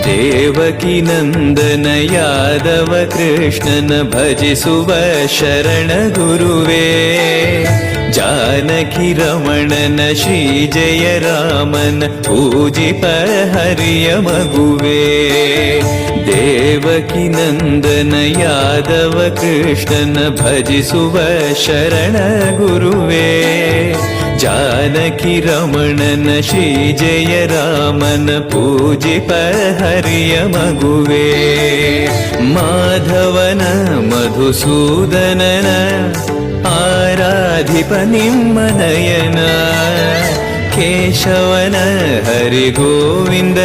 ದೇವಕಿ ನಂದನ ಯಾದವ ಕೃಷ್ಣನ ಭಜಿಸುವ ಶರಣ ಗುರುವೇ. ಜಾನಕಿ ರಮಣನ ಶ್ರೀ ಜಯ ರಾಮನ ಪೂಜಿಪ ಹರಿಯ ಮಗುವೇ. ದೇವಕಿ ನಂದನ ಯಾದವ ಕೃಷ್ಣನ ಭಜಿಸುವ ಶರಣ ಗುರುವೇ. ಜಾನಕಿ ರಮಣನ ಶ್ರೀ ಜಯ ರಾಮನ ಪೂಜಿಪ ಹರಿಯ ಮಗುವೇ. ಮಾಧವನ ಮಧುಸೂದನನ ಆರಾಧಿಪ ನಿಮ್ಮ ನಯನ. ಕೇಶವನ ಹರಿ ಗೋವಿಂದ